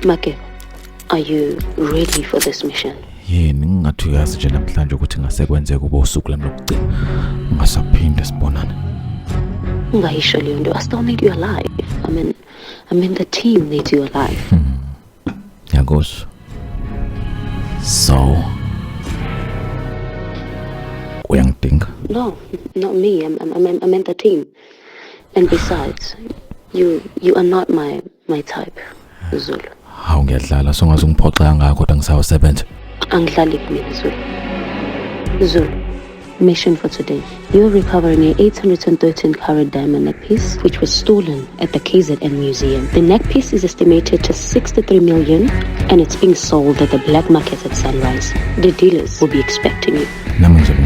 Make, are you ready for this mission? Yini ngingathi uyazi nje namhlanje ukuthi ngasekwenzeka kuba usuku lami lokugcina ungasaphinde sibonane. Ungayisho leyo nto. I still need you alive. I mean the team needs you alive. Yagos. So uyangidinga? No, not me. I meant the team. And besides, you are not my type, Zulu. Hawu ngiyadlala songaze ungiphoxa kangaka kodwa ngisawasebenza. Angidlali kumina Zulu. Zulu, mission for today. You're recovering a 813 carat diamond neckpiece which was stolen at the KZN Museum. The neckpiece is estimated to 63 million and it's being sold at the black market at Sunrise. The dealers will be expecting you. Nami ngizobe